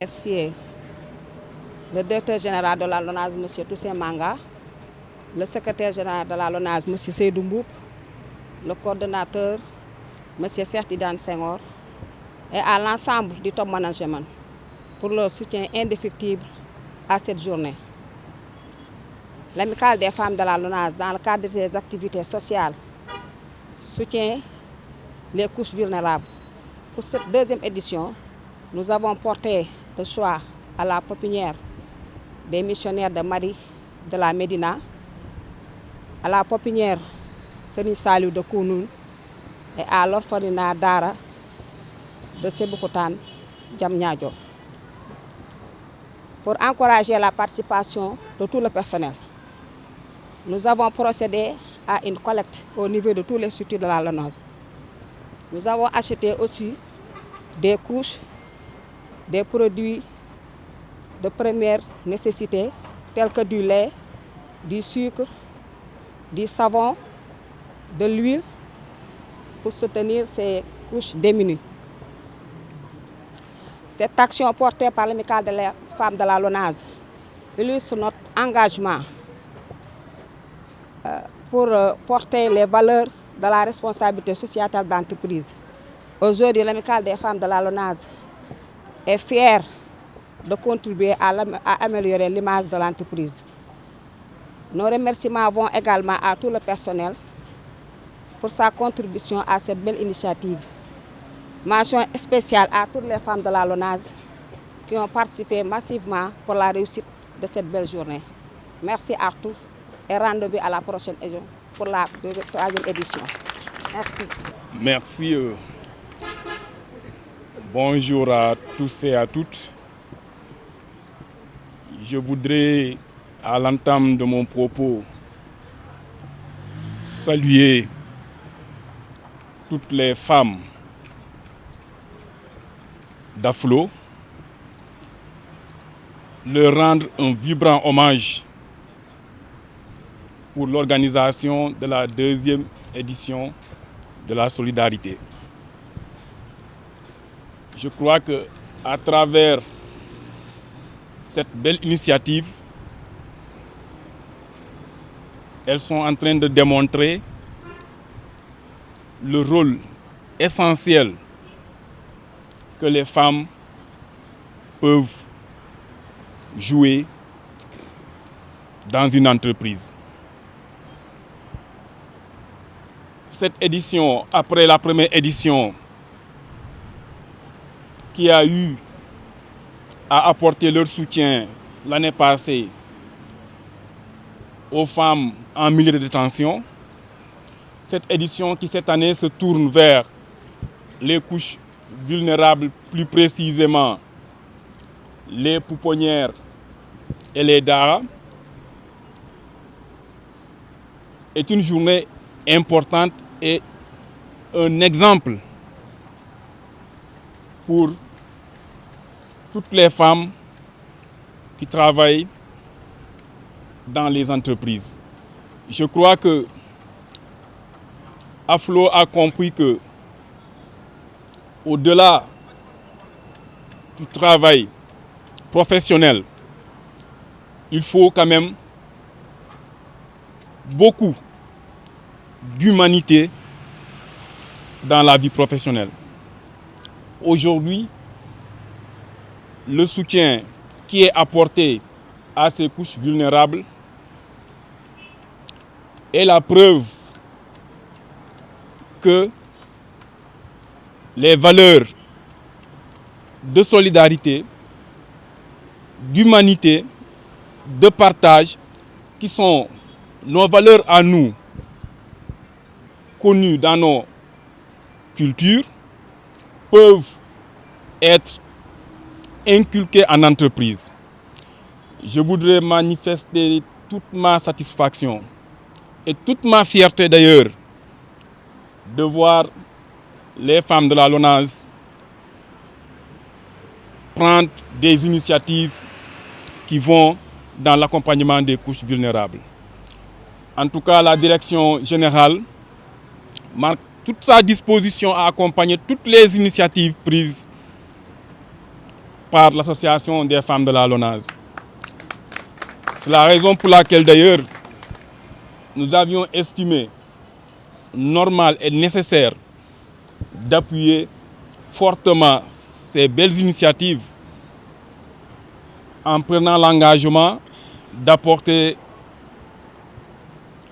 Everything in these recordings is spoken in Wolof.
Merci le directeur général de la LONASE, M. Toussaint Manga, le secrétaire général de la LONASE, M. Seydou Mboup, le coordonnateur, M. Sertidan Senghor, et à l'ensemble du top management pour leur soutien indéfectible à cette journée. L'Amicale des femmes de la LONASE, dans le cadre de ses activités sociales, soutient les couches vulnérables. Pour cette deuxième édition, nous avons porté le choix à la pépinière des missionnaires de Marie de la Médina, à la pépinière Serigne Saliou de Kounoune et à l'orphelinat Dara de Sébikotane, Diamniadio, pour encourager la participation de tout le personnel. Nous avons procédé à une collecte au niveau de tous les structures de la LONASE. Nous avons acheté aussi des couches, des produits de première nécessité tels que du lait, du sucre, du savon, de l'huile pour soutenir ces couches démunies. Cette action portée par l'Amicale des femmes de la LONASE illustre notre engagement pour porter les valeurs de la responsabilité sociétale d'entreprise. Aujourd'hui, l'Amicale des femmes de la LONASE est fière de contribuer à améliorer l'image de l'entreprise. Nos remerciements vont également à tout le personnel pour sa contribution à cette belle initiative. Mention spéciale à toutes les femmes de la LONASE qui ont participé massivement pour la réussite de cette belle journée. Merci à tous et rendez-vous à la prochaine édition pour la troisième édition. Merci. Merci. Bonjour à tous et à toutes. Je voudrais, à l'entame de mon propos, saluer toutes les femmes d'Aflo, leur rendre un vibrant hommage pour l'organisation de la deuxième édition de la solidarité. Je crois qu'à travers cette belle initiative, elles sont en train de démontrer le rôle essentiel que les femmes peuvent jouer dans une entreprise. Cette édition, après la première édition, qui a eu à apporter leur soutien l'année passée aux femmes en milieu de détention, cette édition qui cette année se tourne vers les couches vulnérables, plus précisément les pouponnières et les daras, est une journée importante et un exemple pour toutes les femmes qui travaillent dans les entreprises. Je crois que Aflo a compris que, au-delà du travail professionnel, il faut quand même beaucoup d'humanité dans la vie professionnelle. Aujourd'hui, le soutien qui est apporté à ces couches vulnérables est la preuve que les valeurs de solidarité, d'humanité, de partage, qui sont nos valeurs à nous, connues dans nos cultures, peuvent être inculquées en entreprise. Je voudrais manifester toute ma satisfaction et toute ma fierté d'ailleurs de voir les femmes de la LONASE prendre des initiatives qui vont dans l'accompagnement des couches vulnérables. En tout cas, la direction générale marque toute sa disposition à accompagner toutes les initiatives prises par l'Association des femmes de la LONASE. C'est la raison pour laquelle d'ailleurs nous avions estimé normal et nécessaire d'appuyer fortement ces belles initiatives en prenant l'engagement d'apporter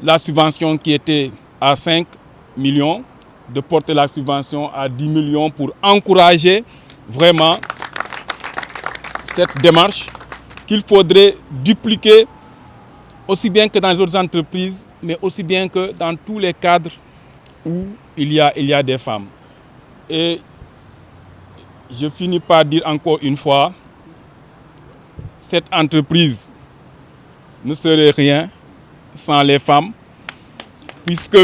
la subvention qui était à 5 millions, de porter la subvention à 10 millions pour encourager vraiment cette démarche qu'il faudrait dupliquer aussi bien que dans les autres entreprises, mais aussi bien que dans tous les cadres où il y a des femmes. Et je finis par dire encore une fois, cette entreprise ne serait rien sans les femmes, puisque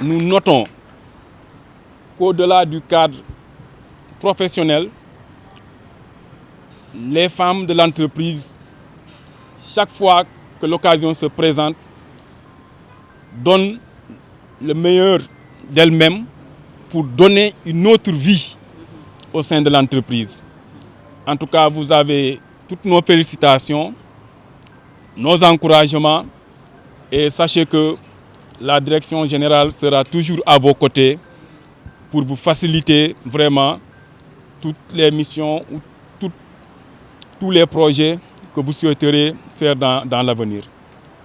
nous notons qu'au-delà du cadre professionnel, les femmes de l'entreprise, chaque fois que l'occasion se présente, donnent le meilleur d'elles-mêmes pour donner une autre vie au sein de l'entreprise. En tout cas, vous avez toutes nos félicitations, nos encouragements, et sachez que la direction générale sera toujours à vos côtés pour vous faciliter vraiment toutes les missions ou tous les projets que vous souhaiterez faire dans l'avenir.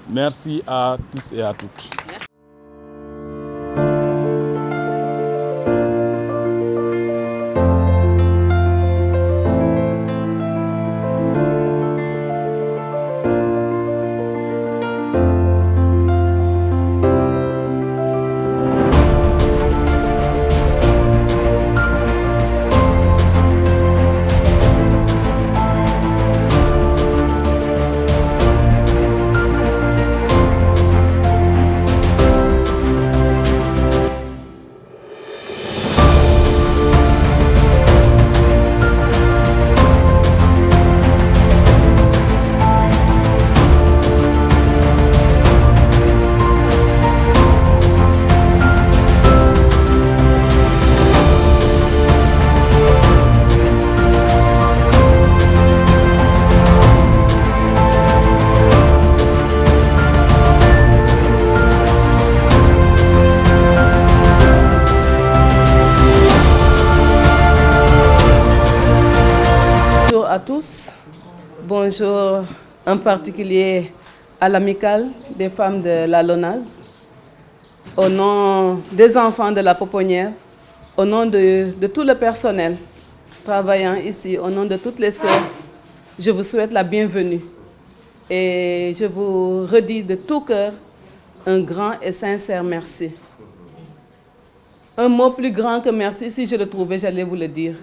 Merci à tous et à toutes. Bonjour à tous, bonjour en particulier à l'amicale des femmes de la LONASE, au nom des enfants de la Pouponnière, au nom de tout le personnel travaillant ici, au nom de toutes les sœurs, je vous souhaite la bienvenue et je vous redis de tout cœur un grand et sincère merci. Un mot plus grand que merci, si je le trouvais, j'allais vous le dire,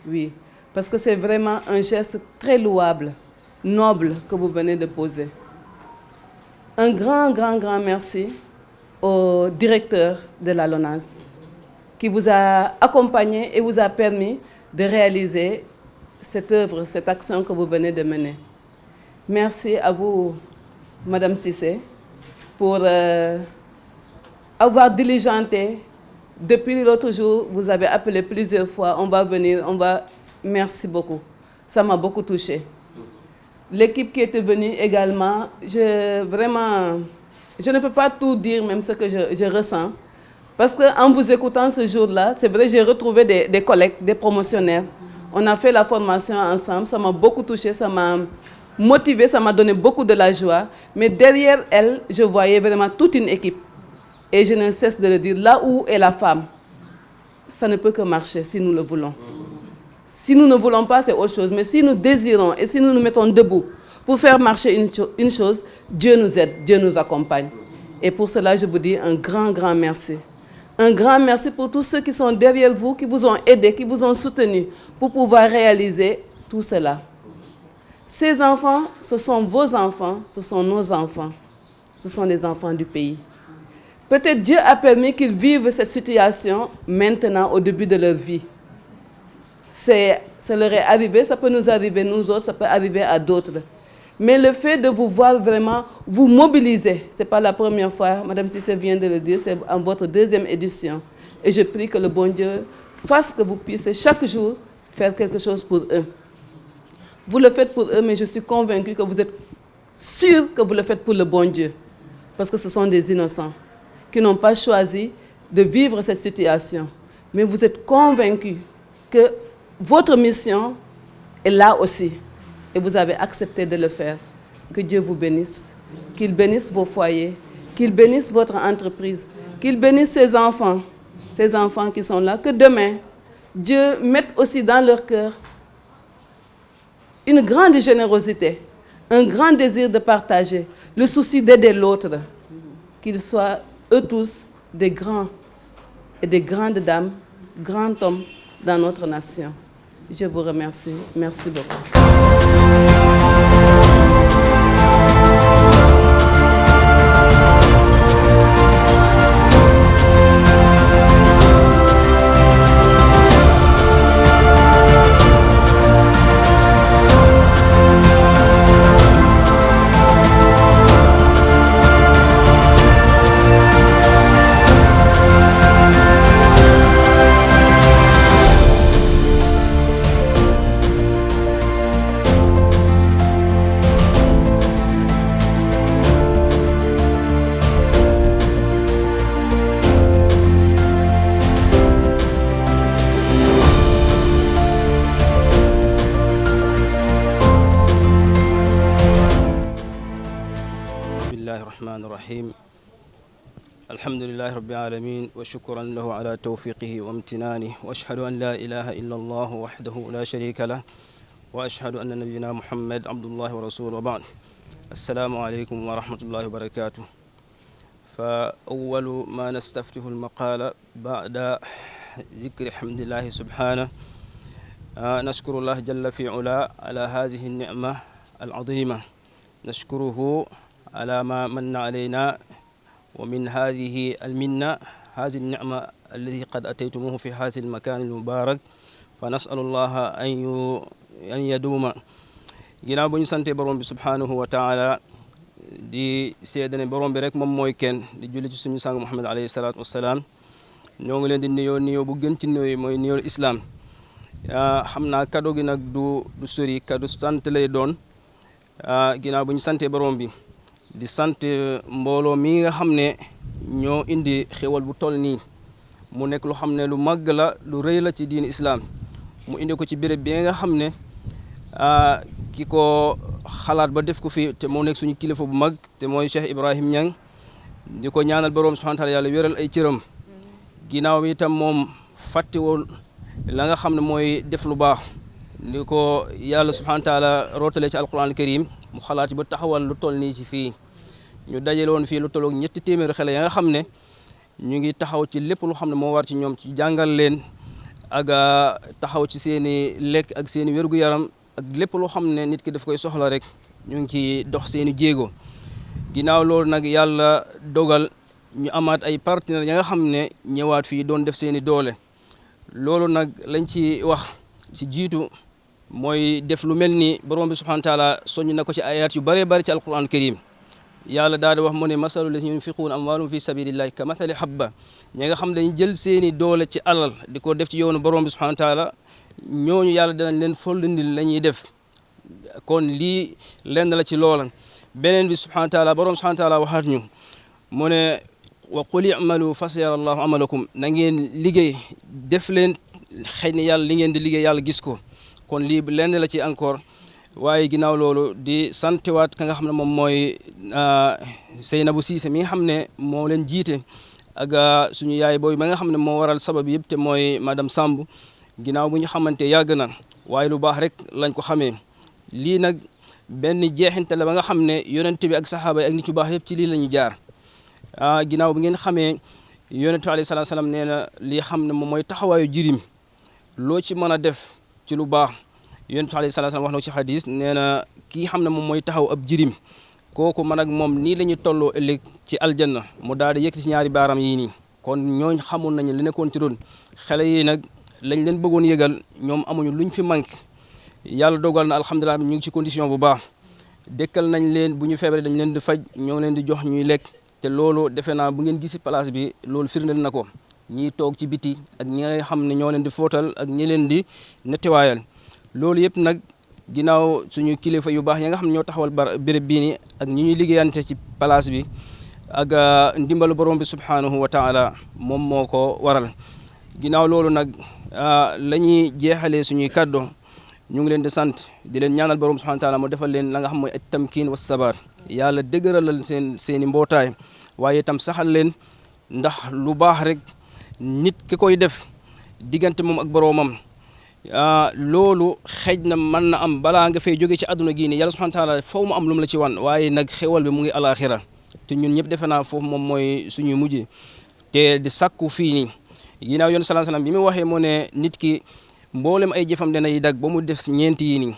oui. Parce que c'est vraiment un geste très louable, noble que vous venez de poser. Un grand merci au directeur de la LONASE qui vous a accompagné et vous a permis de réaliser cette œuvre, cette action que vous venez de mener. Merci à vous, Madame Cissé, pour avoir diligenté. Depuis l'autre jour, vous avez appelé plusieurs fois, on va venir, on va... Merci beaucoup. Ça m'a beaucoup touchée. L'équipe qui était venue également, je ne peux pas tout dire, même ce que je ressens. Parce qu'en vous écoutant ce jour-là, c'est vrai, j'ai retrouvé des collègues, des promotionnaires. On a fait la formation ensemble, ça m'a beaucoup touchée, ça m'a motivée, ça m'a donné beaucoup de la joie. Mais derrière elle, je voyais vraiment toute une équipe. Et je ne cesse de le dire, là où est la femme, ça ne peut que marcher si nous le voulons. Si nous ne voulons pas, c'est autre chose. Mais si nous désirons et si nous nous mettons debout pour faire marcher une chose, Dieu nous aide, Dieu nous accompagne. Et pour cela, je vous dis un grand merci. Un grand merci pour tous ceux qui sont derrière vous, qui vous ont aidé, qui vous ont soutenu pour pouvoir réaliser tout cela. Ces enfants, ce sont vos enfants, ce sont nos enfants. Ce sont les enfants du pays. Peut-être Dieu a permis qu'ils vivent cette situation maintenant au début de leur vie. Ça leur est arrivé, ça peut nous arriver nous autres, ça peut arriver à d'autres. Mais le fait de vous voir vraiment vous mobiliser, ce n'est pas la première fois, Madame Cissé vient de le dire, c'est en votre deuxième édition. Et je prie que le bon Dieu fasse que vous puissiez chaque jour faire quelque chose pour eux. Vous le faites pour eux, mais je suis convaincue que vous êtes sûr que vous le faites pour le bon Dieu. Parce que ce sont des innocents qui n'ont pas choisi de vivre cette situation. Mais vous êtes convaincus que votre mission est là aussi. Et vous avez accepté de le faire. Que Dieu vous bénisse. Qu'il bénisse vos foyers. Qu'il bénisse votre entreprise. Qu'il bénisse ces enfants qui sont là. Que demain, Dieu mette aussi dans leur cœur une grande générosité, un grand désir de partager, le souci d'aider l'autre. Qu'ils soient eux tous des grands et des grandes dames, grands hommes dans notre nation. Je vous remercie. Merci beaucoup. الرحمن الرحيم الحمد لله رب العالمين وشكرا له على توفيقه وامتنانه واشهد ان لا اله الا الله وحده لا شريك له واشهد ان نبينا محمد عبد الله ورسوله وبعد السلام عليكم ورحمه الله وبركاته. فاول ما نستفتح المقال بعد ذكر حمد الله سبحانه نشكر الله جل في علا على هذه النعمه العظيمه نشكره على ما من علينا ومن هذه المنة هذه النعمة التي قد أتيتموه في هذا المكان المبارك فنسأل الله أن يدوم ginnaaw bu ñu sante borom bi subhanahu wa taala di seedane borom bi rek moom mooy kenn di julli ci suñu sang Muhammad alayhi salaatu wassalaam ñoo ngi leen di nuyoo bu gën ci nuyoo mooy nuyoo islam xam naa kaddu gi nag du sori kaddu sant lay doon ginnaaw bu ñu sante borom bi di sant mbooloo mi nga xam ne ñoo indi xéwal bu toll nii mu nekk lu xam ne lu màgg la lu rëy la ci diin islam mu indi ko ci béréb bi nga xam ne ki ko xalaat ba def ko fi te moo nekk suñu kilifa bu mag te mooy Cheikh Ibrahim Niang di ko ñaanal borom subhanahu wa taala yàlla wéral ay cëram ginnaaw bi itam moom fàttewul la nga xam ne mooy def lu baax ni ko yàlla subhanahu wa taala rootale ci alquran al karim mu xalaat ba taxawal lu toll nii ci fii ñu dajale woon fii lu tolloog 300 xale ya nga xam ne ñu ngi taxaw ci lépp lu xam ne moo war ci ñoom ci jàngal leen ak taxaw ci seen i lekk ak seen i wér-gu-yaram ak lépp loo xam ne nit ki daf koy soxla rek ñu ngi ciy dox seen i jéego ginnaaw loolu nag yàlla dogal ñu amaat ay partenaires ya nga xam ne ñëwaat fii doon def seen i doole loolu nag lañ ci wax ci jiitu mooy def lu mel ni borom bi subhanahu wa taala soññ na ko ci ayat yu bëree bëri ci alquran karim yàlla daal di wax mu ne masalu lazina yunfiquuna amwaalahum fi sabilillahi ka mathali habba ñi nga xam ne dañu jël seeni doole ci alal di ko def ci yoonu borom bi subhanahu wa taala ñooñu yàlla danañ leen follindil la ñuy def kon lii lenn la ci loola beneen bi subhanahu wa taala borom subhanahu wa taala waxaat ñu mu ne wa qul i'malu fa sayara allahu amalakum na ngeen liggéey def leen xëy na yàlla li ngeen di liggéey yàlla gis ko kon lii lenn la ci encore waaye ginnaaw loolu di santewaat ka nga xam ne moom mooy Seynabou Cissé mi nga xam ne moo leen jiite ak suñu yaay booy ma nga xam ne moo waral sabab yëpp te mooy madame Samb ginnaaw bu ñu xamante yàgg na waaye lu baax rek lañ ko xamee lii nag benn jeexinte la ba nga xam ne yonent bi ak saxaaba yi ak nit yu baax yëpp ci lii la ñu jaar ginnaaw bi ngeen xamee yonent bi alayhi salaatu salaam nee na lii xam ne moom mooy taxawaayu jirim loo ci mën a def ci lu baax yonent bi alayhi salaatu salaam wax na ko ci xadis nee na kii xam ne moom mooy taxaw ab jirim kooku man ak moom nii la ñu tolloo ëllëg ci aljanna mu daal di yëkkati ci ñaari baaram yii nii kon ñooñ xamoon nañu li nekkoon ci doon xale yi nag lañ leen bëggoon yëgal ñoom amuñu luñ fi manqué yàlla dogal na alhamdulilah ñu ngi ci condition bu baax dëkkal nañ leen bu ñu feebaree dañ leen di faj ñoo ngi leen di jox ñuy lekk te loolu defe naa bu ngeen gisi place bi loolu firndeel na ko ñiy toog ci biti ak ñi nga xam ne ñoo leen di fóotal ak ñi leen di nettoyal loolu yëpp nag ginnaaw suñu kilifa yu baax yi nga xam ne ñoo taxawal béréb bii nii ak ñi ñuy liggéeyante ci place bi ak ndimbalu borom bi subhanahu wa taala moom moo ko waral ginnaaw loolu nag la ñuy jeexalee suñuy kaddu ñu ngi leen di sant di leen ñaanal borom subhanahu wa taala mu defal leen la nga xam mooy at tamkin wa sabar yàlla dëgëralal seeni mbootaay waaye itam saxal leen ndax lu baax rek nit ki koy def diggante moom ak boroomam loolu xëj na mën na am balaa nga fay jóge ci àdduna gii nii yàlla subhanahu wa taala foofu mu am lu mu la ci wan waaye nag xewal bi mu ngi alaxira te ñun ñëpp defe naa foofu moom mooy suñuy mujj te di sakku fii nii ginnaaw yoon sallallahu alayhi wasallam bi mu waxee moo ne nit ki mboolem ay jëfam danay dag ba mu def ñeenti yi nii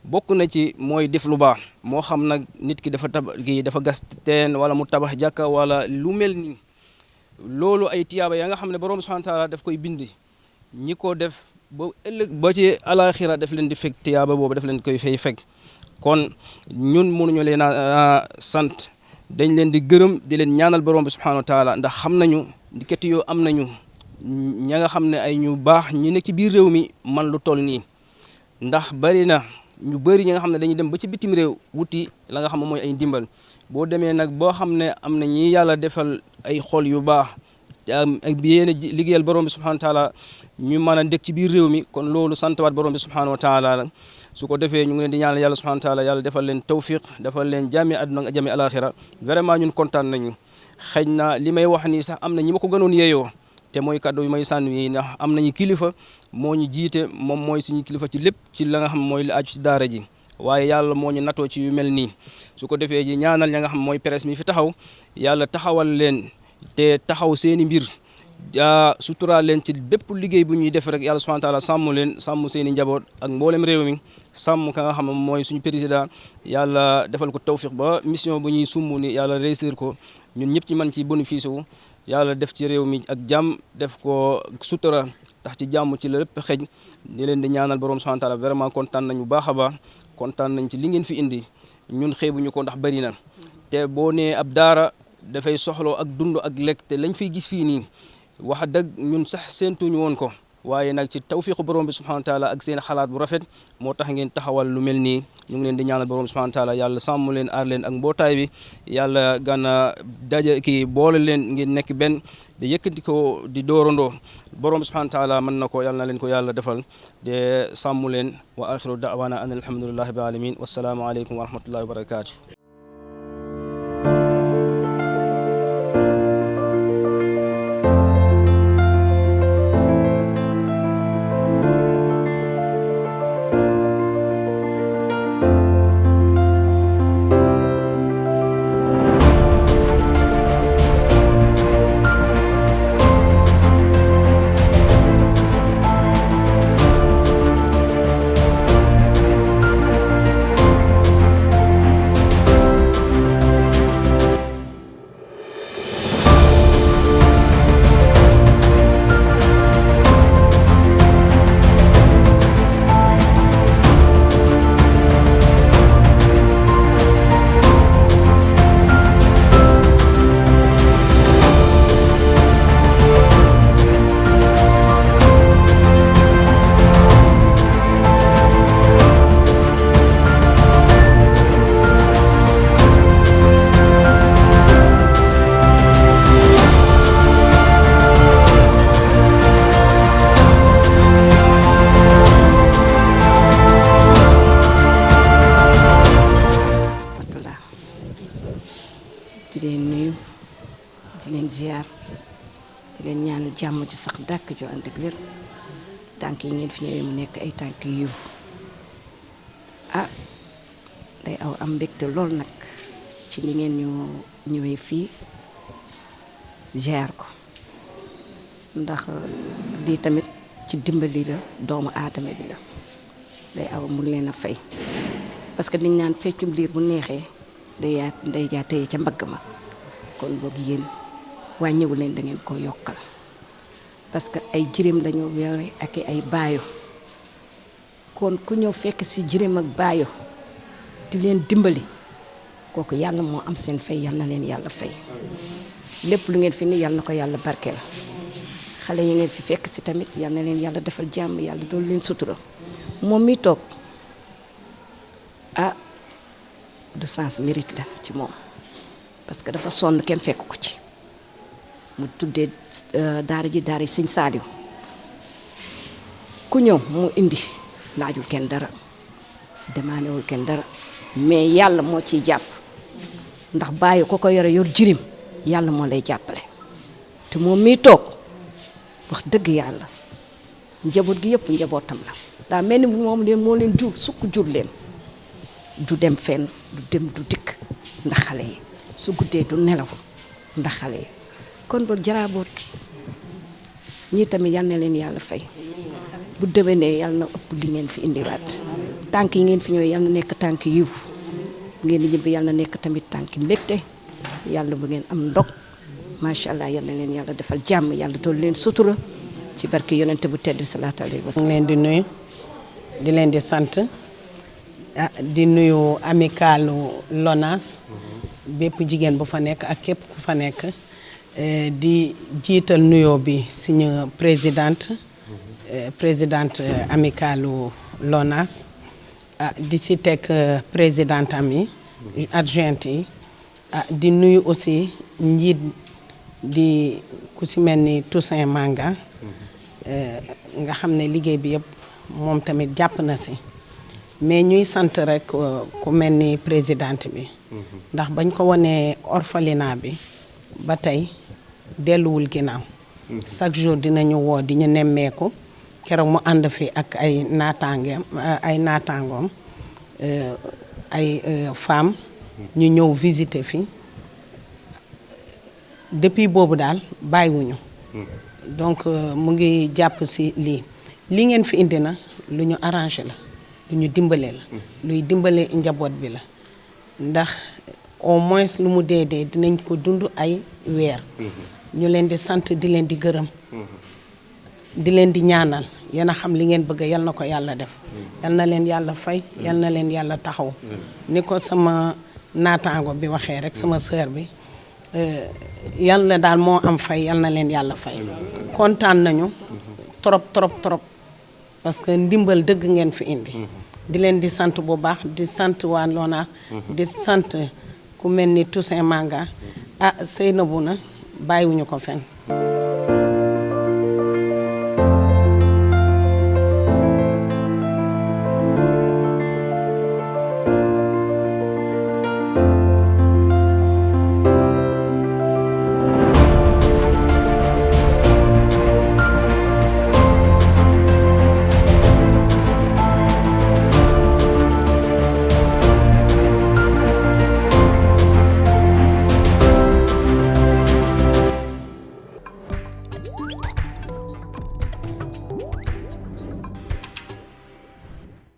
bokk na ci mooy def lu baax moo xam nag nit ki dafa gas teen wala mu tabax jàkka wala lu mel nii loolu ay tiyaaba ya nga xam ne borom subhanahu wa taala daf koy bindi ñi ko def ba ëllëg ba ci alaxira daf leen di fekk tiyaaba boobu daf leen koy fay fekk kon ñun mënuñu leen a sant dañ leen di gërëm di leen ñaanal borom bi subhanahu wa taala ndax xam nañu ndikati yoo am nañu ña nga xam ne ay ñu baax ñi nekk ci biir réew mi man lu toll nii ndax bari na ñu bëri ñi nga xam ne dañuy dem ba ci bitim réew wuti la nga xam ne mooy ay ndimbal boo demee nag boo xam ne am na ñi yàlla defal ay xol yu baax ak bi yéen a liggéeyal borom bi subhanahu wa taala ñu mën a dëkk ci biir réew mi kon loolu santwaat borom bi subhanahu wa taala la su ko defee ñu ngi leen di ñaanal yàlla subhanahu wa taala yàlla defal leen tawfiq defal leen jàmmi àdduna ak jàmmi alaxira vraiment ñun kontaan nañu xëy na li may wax nii sax am na ñi ma ko gënoon yeeyoo te mooy kaddu yu may sànni yi ndax am nañu kilifa moo ñu jiite moom mooy suñu kilifa ci lépp ci la nga xam mooy li aju ci daara ji waaye yàlla moo ñu natoo ci yu mel nii su ko defee ji ñaanal ña nga xam mooy presse mi fi taxaw yàlla taxawal leen te taxaw seeni mbir suturaal leen ci bépp liggéey bu ñuy def rek yàlla subhanahu wa taala sàmm leen sàmm seeni njaboot ak mboolem réew mi sàmm ka nga xam mooy suñu président yàlla defal ko tawfiq ba mission bu ñuy sumb ni yàlla réussir ko ñun ñëpp ci mën ci bénéfice wu yàlla def ci réew mi ak jàmm def ko sutura tax ci jàmm ci la lépp xëj di leen di ñaanal borom subhanahu wa taala vraiment kontaan nañu bu baax a baax kontaan nañ ci li ngeen fi indi ñun xeebuñu ko ndax bari na te boo nee ab daara dafay soxloo ak dund ak lekk te lañ fiy gis fii nii wax dëgg ñun sax seentuñu woon ko waaye nag ci tawfiqu borom bi subhanahu wa taala ak seen xalaat bu rafet moo tax ngeen taxawal lu mel nii ñu ngi leen di ñaanal borom subhanahu wa taala yàlla sàmm leen aar leen ak mbootaay bi yàlla gën a daje kii boole leen ngeen nekk benn di yëkkati ko di doorandoo borom bi subhanahu wa taala mën na ko yàlla na leen ko yàlla defal de sàmm leen wa axiru da'wana an alhamdulillahi rabbil alamin wassalaamu aleykum wa rahmatullahi wa barakatuh jàmm ju sax dàkk ju ànd ak wér tànk yi ngeen fi ñëwee mu nekk ay tànk yu day aw am mbégte lool nag ci ni ngeen ñu ñëwee fii ziar ko ndax lii tamit ci dimbali la doomu aadama bi la day aw mu leen a fay parce que niñ naan feccum liir bu neexee day jaa tëye ca mbagg ma kon boog yéen wàññiwu leen da ngeen ko yokkal parce que ay jirim lañu yore ak ay baayo kon ku ñëw fekk ci jirim ak baayo di leen dimbali kooku yàlla moo am seen fay yàlla na leen yàlla fay lépp lu ngeen fi ni yàlla na ko yàlla barkeel xale yi ngeen fi fekk si tamit yal na leen yàlla defal jàmm yàlla doon leen sutura moom mi toog ah du sens mérite la ci moom parce que dafa sonn kenn fekk ko ci mu tuddee daara ji sëñ Saaliw ku ñëw mu indi laajul kenn dara demandewul kenn dara mais yàlla moo ciy jàpp ndax bàyyi ko yore yor jirim yàlla moo lay jàppale te moom miy toog wax dëgg yàlla njaboot gi yëpp njabootam la daa mel ni moom leen moo leen jur sukk jur leen du dem fenn du dem du dikk ndax xale yi su guddee du nelaw ndax xale yi kon boog jaraaboot ñii tamit yal na leen yàlla fay bu déwénee yal na ëpp li ngeen fi indiwaat tànk yi ngeen fi ñëwee yal na nekk tànk yiw ngeen di ñibbi yal na nekk tamit tànk mbégte yàlla bu ngeen am ndog macha allah yal na leen yàlla defal jàmm yàlla dool leen sutura ci barke yonente bu tedd salaatu alayhi wa sallam. leen di nuyu di leen di sant di nuyu amicalu LONASE bépp jigéen bu fa nekk ak képp ku fa nekk di jiital nuyoo bi suñu présidente amicalu LONASE di si teg présidente am yi adjointe yi di nuyu aussi njiit di ku si mel ni Toussaint Manga nga xam ne liggéey bi yëpp moom tamit jàpp na si mais ñuy sant rek ku mel ni présidente bi ndax bañ ko wonee orphelinat bi ba tey delluwul ginnaaw chaque jour dinañu woo di ñu nemmeeku keroog mu ànd fi ak ay naataangoom ay femmes ñu ñëw visiter fi depuis boobu daal bàyyiwuñu donc mu ngi jàpp si lii ngeen fi indi na lu ñu arrangé la lu ñu dimbale la luy dimbale njaboot bi la ndax au moins lu mu dee dinañ ko dund ay weer ñu leen di sant di leen di gërëm di leen di ñaanal yéen a xam li ngeen bëgg yal na ko yàlla def yal na leen yàlla fay yal na leen yàlla taxaw ni ko sama naataango bi waxee rek sama sœur bi yal na daal moo am fay yal na leen yàlla fay kontaan nañu trop parce que ndimbal dëgg ngeen fi indi di leen di sant bu baax di sant waa LONASE di sant ku mel ni Toussaint Manga Seynabou na bàyyiwuñu ko fenn